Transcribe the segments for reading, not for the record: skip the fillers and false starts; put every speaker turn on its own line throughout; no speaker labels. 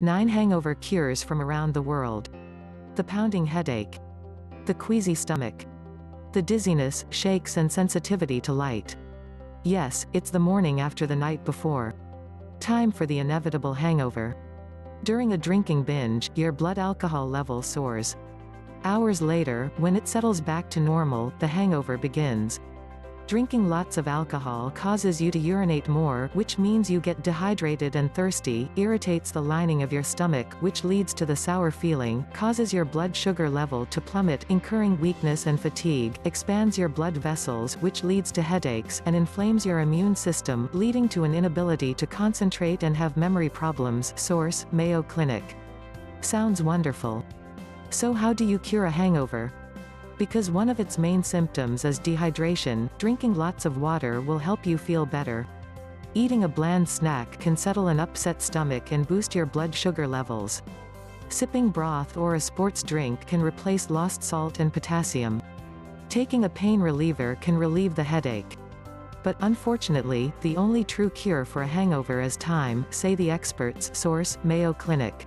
9 hangover cures from around the world. The pounding headache. The queasy stomach. The dizziness, shakes and sensitivity to light. Yes, it's the morning after the night before. Time for the inevitable hangover. During a drinking binge, your blood alcohol level soars. Hours later, when it settles back to normal, the hangover begins. Drinking lots of alcohol causes you to urinate more, which means you get dehydrated and thirsty, irritates the lining of your stomach, which leads to the sour feeling, causes your blood sugar level to plummet, incurring weakness and fatigue, expands your blood vessels, which leads to headaches, and inflames your immune system, leading to an inability to concentrate and have memory problems. Source: Mayo Clinic. Sounds wonderful. So how do you cure a hangover? Because one of its main symptoms is dehydration, drinking lots of water will help you feel better. Eating a bland snack can settle an upset stomach and boost your blood sugar levels. Sipping broth or a sports drink can replace lost salt and potassium. Taking a pain reliever can relieve the headache. But unfortunately, the only true cure for a hangover is time, say the experts. Source: Mayo Clinic.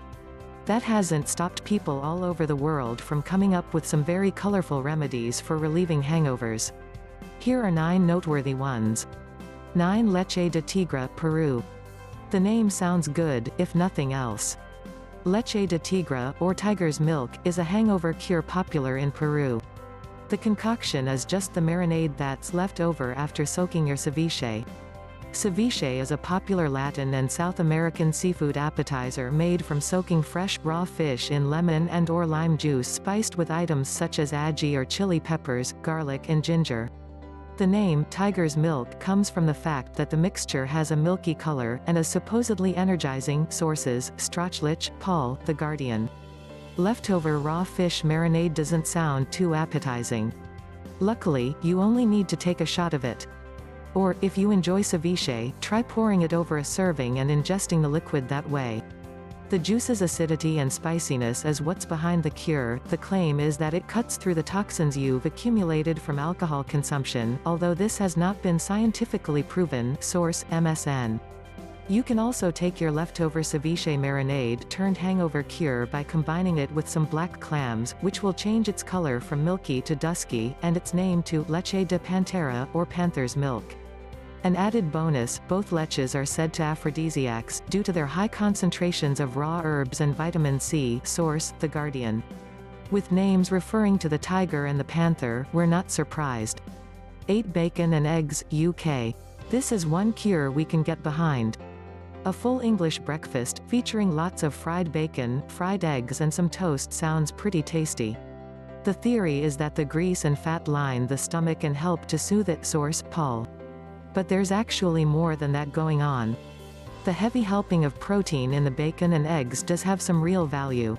That hasn't stopped people all over the world from coming up with some very colorful remedies for relieving hangovers. Here are 9 noteworthy ones. 9 Leche de Tigre, Peru. The name sounds good, if nothing else. Leche de Tigre, or tiger's milk, is a hangover cure popular in Peru. The concoction is just the marinade that's left over after soaking your ceviche. Ceviche is a popular Latin and South American seafood appetizer made from soaking fresh, raw fish in lemon and/or lime juice spiced with items such as ají or chili peppers, garlic and ginger. The name, tiger's milk, comes from the fact that the mixture has a milky color, and is supposedly energizing. Sources: Strachlich, Paul, The Guardian. Leftover raw fish marinade doesn't sound too appetizing. Luckily, you only need to take a shot of it. Or, if you enjoy ceviche, try pouring it over a serving and ingesting the liquid that way. The juice's acidity and spiciness is what's behind the cure. The claim is that it cuts through the toxins you've accumulated from alcohol consumption, although this has not been scientifically proven. Source: MSN. You can also take your leftover ceviche marinade turned hangover cure by combining it with some black clams, which will change its color from milky to dusky, and its name to leche de pantera, or panther's milk. An added bonus, both leches are said to aphrodisiacs, due to their high concentrations of raw herbs and vitamin C. Source: The Guardian. With names referring to the tiger and the panther, we're not surprised. 8 Bacon and eggs, UK. This is one cure we can get behind. A full English breakfast, featuring lots of fried bacon, fried eggs and some toast sounds pretty tasty. The theory is that the grease and fat line the stomach and help to soothe it. Source: Paul. But there's actually more than that going on. The heavy helping of protein in the bacon and eggs does have some real value.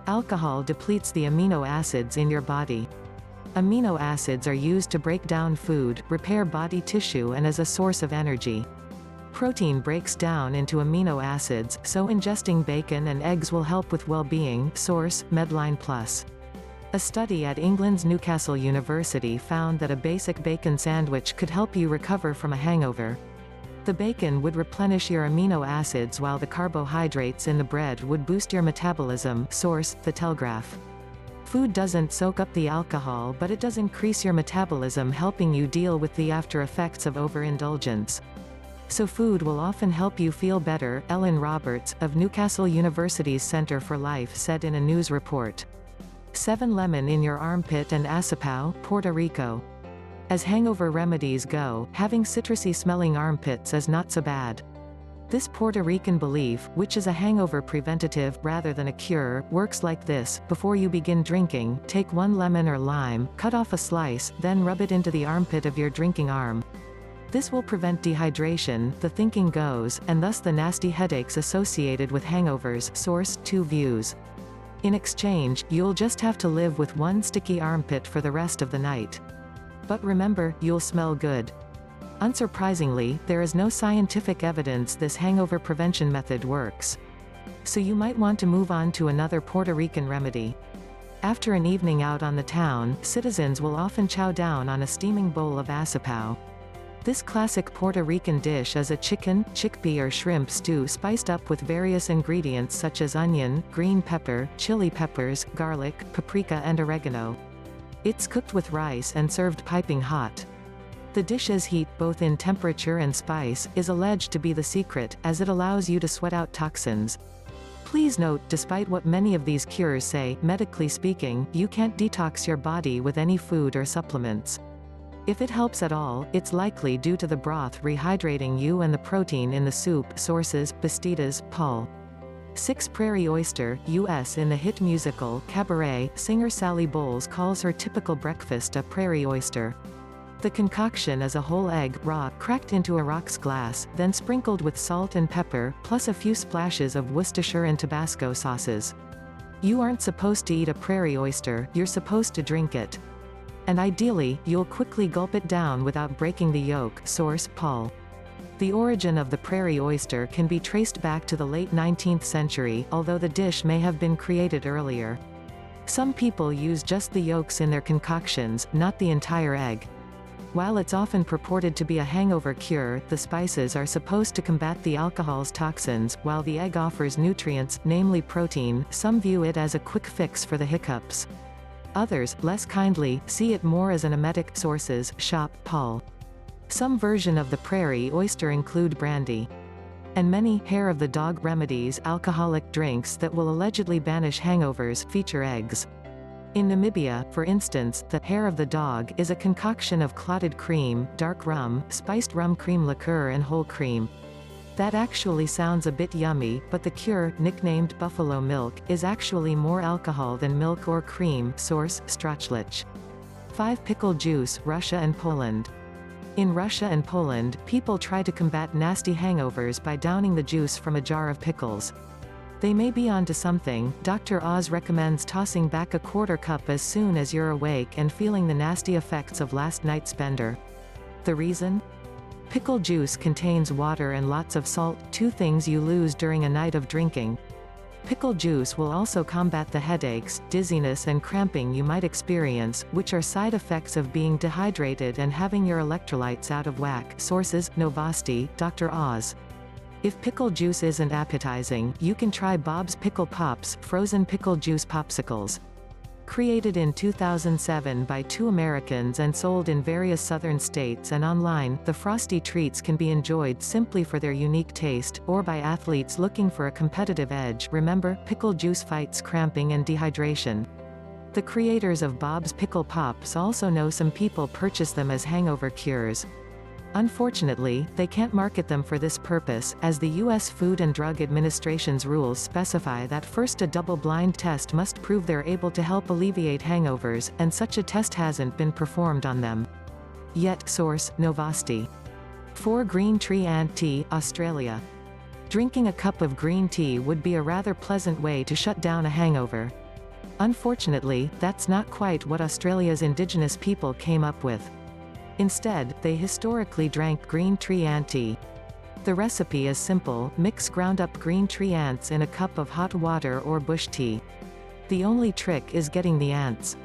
Alcohol depletes the amino acids in your body. Amino acids are used to break down food, repair body tissue and as a source of energy. Protein breaks down into amino acids, so ingesting bacon and eggs will help with well-being. Source: Medline Plus. A study at England's Newcastle University found that a basic bacon sandwich could help you recover from a hangover. The bacon would replenish your amino acids while the carbohydrates in the bread would boost your metabolism. Source: The Telegraph. Food doesn't soak up the alcohol, but it does increase your metabolism, helping you deal with the after effects of overindulgence. So food will often help you feel better, Ellen Roberts, of Newcastle University's Center for Life said in a news report. 7 Lemon in your armpit and Asapao, Puerto Rico. As hangover remedies go, having citrusy-smelling armpits is not so bad. This Puerto Rican belief, which is a hangover preventative rather than a cure, works like this: before you begin drinking, take 1 lemon or lime, cut off a slice, then rub it into the armpit of your drinking arm. This will prevent dehydration, the thinking goes, and thus the nasty headaches associated with hangovers. Source: 2 Views. In exchange, you'll just have to live with 1 sticky armpit for the rest of the night. But remember, you'll smell good. Unsurprisingly, there is no scientific evidence this hangover prevention method works. So you might want to move on to another Puerto Rican remedy. After an evening out on the town, citizens will often chow down on a steaming bowl of asapao. This classic Puerto Rican dish is a chicken, chickpea or shrimp stew spiced up with various ingredients such as onion, green pepper, chili peppers, garlic, paprika and oregano. It's cooked with rice and served piping hot. The dish's heat, both in temperature and spice, is alleged to be the secret, as it allows you to sweat out toxins. Please note, despite what many of these cures say, medically speaking, you can't detox your body with any food or supplements. If it helps at all, it's likely due to the broth rehydrating you and the protein in the soup. Sources: Bastidas, Paul. 6 Prairie oyster, U.S. In the hit musical, Cabaret, singer Sally Bowles calls her typical breakfast a prairie oyster. The concoction is a whole egg, raw, cracked into a rocks glass, then sprinkled with salt and pepper, plus a few splashes of Worcestershire and Tabasco sauces. You aren't supposed to eat a prairie oyster, you're supposed to drink it. And ideally, you'll quickly gulp it down without breaking the yolk. Source: Paul. The origin of the prairie oyster can be traced back to the late 19th century, although the dish may have been created earlier. Some people use just the yolks in their concoctions, not the entire egg. While it's often purported to be a hangover cure, the spices are supposed to combat the alcohol's toxins, while the egg offers nutrients, namely protein. Some view it as a quick fix for the hiccups. Others, less kindly, see it more as an emetic. Sources: Shop, Paul. Some version of the prairie oyster include brandy. And many hair of the dog remedies, alcoholic drinks that will allegedly banish hangovers, feature eggs. In Namibia, for instance, the hair of the dog is a concoction of clotted cream, dark rum, spiced rum cream liqueur and whole cream. That actually sounds a bit yummy, but the cure, nicknamed buffalo milk, is actually more alcohol than milk or cream. Source: Strachlich. 5 Pickle juice, Russia and Poland. In Russia and Poland, people try to combat nasty hangovers by downing the juice from a jar of pickles. They may be onto something. Dr. Oz recommends tossing back a quarter cup as soon as you're awake and feeling the nasty effects of last night's bender. The reason? Pickle juice contains water and lots of salt, 2 things you lose during a night of drinking. Pickle juice will also combat the headaches, dizziness and cramping you might experience, which are side effects of being dehydrated and having your electrolytes out of whack. Sources: Novosti, Dr. Oz. If pickle juice isn't appetizing, you can try Bob's Pickle Pops, frozen pickle juice popsicles. Created in 2007 by 2 Americans and sold in various southern states and online, the frosty treats can be enjoyed simply for their unique taste, or by athletes looking for a competitive edge. Remember, pickle juice fights cramping and dehydration. The creators of Bob's Pickle Pops also know some people purchase them as hangover cures. Unfortunately, they can't market them for this purpose, as the U.S. Food and Drug Administration's rules specify that first a double-blind test must prove they're able to help alleviate hangovers, and such a test hasn't been performed on them yet. Source: Novosti. 4 Green tree ant tea, Australia. Drinking a cup of green tea would be a rather pleasant way to shut down a hangover. Unfortunately, that's not quite what Australia's indigenous people came up with. Instead, they historically drank green tree ant tea. The recipe is simple: mix ground-up green tree ants in a cup of hot water or bush tea. The only trick is getting the ants.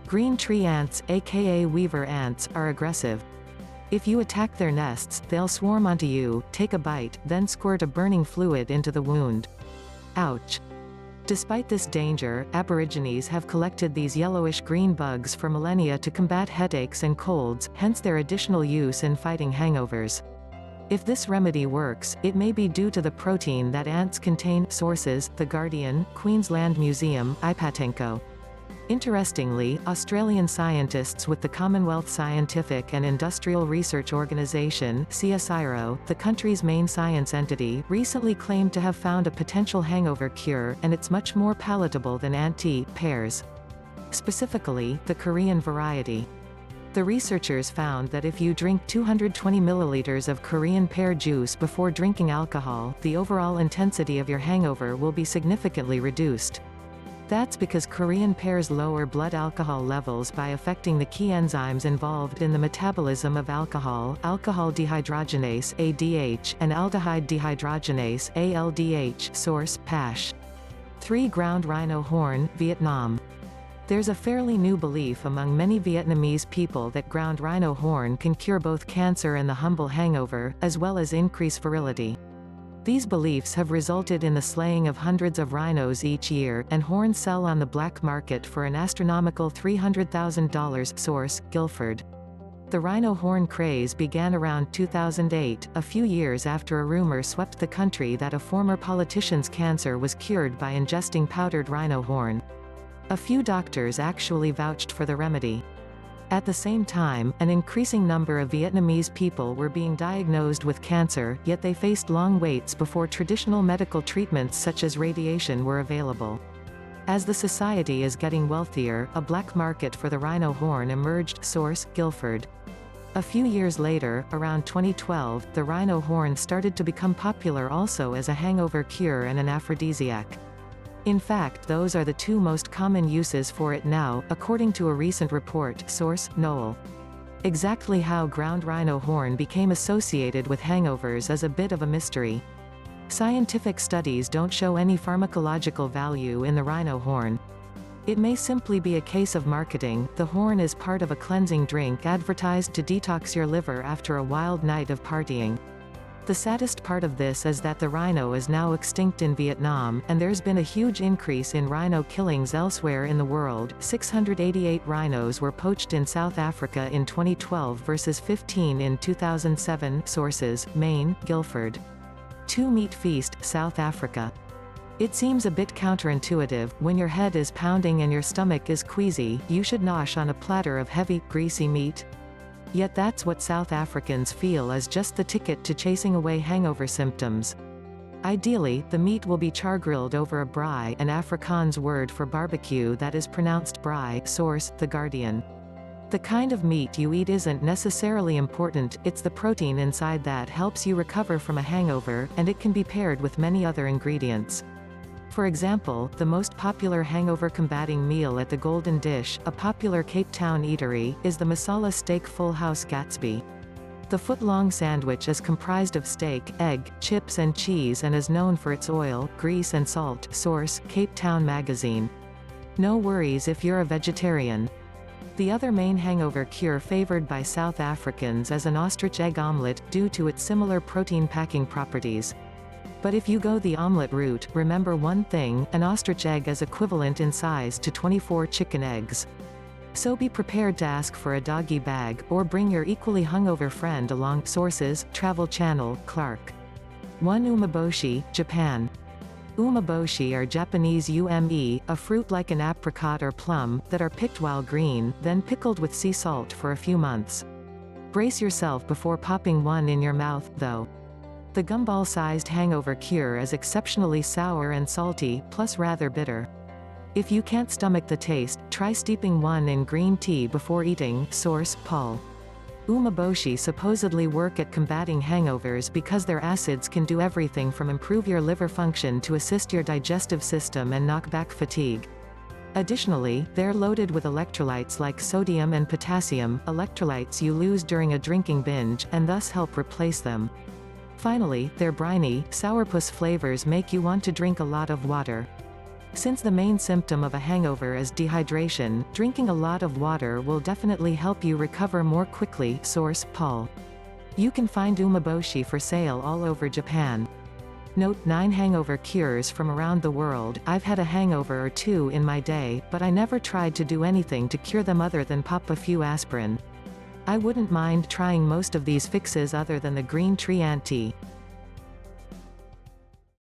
Green tree ants, aka weaver ants, are aggressive. If you attack their nests, they'll swarm onto you, take a bite, then squirt a burning fluid into the wound. Ouch. Despite this danger, Aborigines have collected these yellowish-green bugs for millennia to combat headaches and colds, hence their additional use in fighting hangovers. If this remedy works, it may be due to the protein that ants contain. Sources: The Guardian, Queensland Museum, Ipatenko. Interestingly, Australian scientists with the Commonwealth Scientific and Industrial Research Organisation, CSIRO, the country's main science entity, recently claimed to have found a potential hangover cure, and it's much more palatable than ant tea, pears. Specifically, the Korean variety. The researchers found that if you drink 220 milliliters of Korean pear juice before drinking alcohol, the overall intensity of your hangover will be significantly reduced. That's because Korean pears lower blood alcohol levels by affecting the key enzymes involved in the metabolism of alcohol, alcohol dehydrogenase (ADH), and aldehyde dehydrogenase (ALDH). Source: PASH. 3 Ground rhino horn, Vietnam. There's a fairly new belief among many Vietnamese people that ground rhino horn can cure both cancer and the humble hangover, as well as increase virility. These beliefs have resulted in the slaying of hundreds of rhinos each year, and horns sell on the black market for an astronomical $300,000. Source: Guilford. The rhino horn craze began around 2008, a few years after a rumor swept the country that a former politician's cancer was cured by ingesting powdered rhino horn. A few doctors actually vouched for the remedy. At the same time, an increasing number of Vietnamese people were being diagnosed with cancer, yet they faced long waits before traditional medical treatments such as radiation were available. As the society is getting wealthier, a black market for the rhino horn emerged. Source: Guilford. A few years later, around 2012, the rhino horn started to become popular also as a hangover cure and an aphrodisiac. In fact, those are the two most common uses for it now, according to a recent report. Source: Knoll. Exactly how ground rhino horn became associated with hangovers is a bit of a mystery. Scientific studies don't show any pharmacological value in the rhino horn. It may simply be a case of marketing. The horn is part of a cleansing drink advertised to detox your liver after a wild night of partying. The saddest part of this is that the rhino is now extinct in Vietnam, and there's been a huge increase in rhino killings elsewhere in the world. 688 rhinos were poached in South Africa in 2012 versus 15 in 2007. Sources: Maine, Guilford. 2 Meat Feast, South Africa. It seems a bit counterintuitive. When your head is pounding and your stomach is queasy, you should nosh on a platter of heavy, greasy meat. Yet that's what South Africans feel is just the ticket to chasing away hangover symptoms. Ideally, the meat will be char-grilled over a braai, an Afrikaans word for barbecue that is pronounced braai. Source: The Guardian. The kind of meat you eat isn't necessarily important, it's the protein inside that helps you recover from a hangover, and it can be paired with many other ingredients. For example, the most popular hangover-combating meal at the Golden Dish, a popular Cape Town eatery, is the masala steak Full House Gatsby. The foot-long sandwich is comprised of steak, egg, chips and cheese and is known for its oil, grease and salt. Source: Cape Town Magazine. No worries if you're a vegetarian. The other main hangover cure favored by South Africans is an ostrich egg omelette, due to its similar protein-packing properties. But if you go the omelette route, remember one thing: an ostrich egg is equivalent in size to 24 chicken eggs. So be prepared to ask for a doggy bag, or bring your equally hungover friend along. Sources: Travel Channel, Clark. 1 Umeboshi, Japan. Umeboshi are Japanese ume, a fruit like an apricot or plum, that are picked while green, then pickled with sea salt for a few months. Brace yourself before popping one in your mouth, though. The gumball-sized hangover cure is exceptionally sour and salty, plus rather bitter. If you can't stomach the taste, try steeping one in green tea before eating. Source: Paul. Umeboshi supposedly work at combating hangovers because their acids can do everything from improve your liver function to assist your digestive system and knock back fatigue. Additionally, they're loaded with electrolytes like sodium and potassium, electrolytes you lose during a drinking binge, and thus help replace them. Finally, their briny, sourpuss flavors make you want to drink a lot of water. Since the main symptom of a hangover is dehydration, drinking a lot of water will definitely help you recover more quickly. Source: Paul. You can find umeboshi for sale all over Japan. Note: 9 hangover cures from around the world. I've had a hangover or two in my day, but I never tried to do anything to cure them other than pop a few aspirin. I wouldn't mind trying most of these fixes other than the green tree ant tea.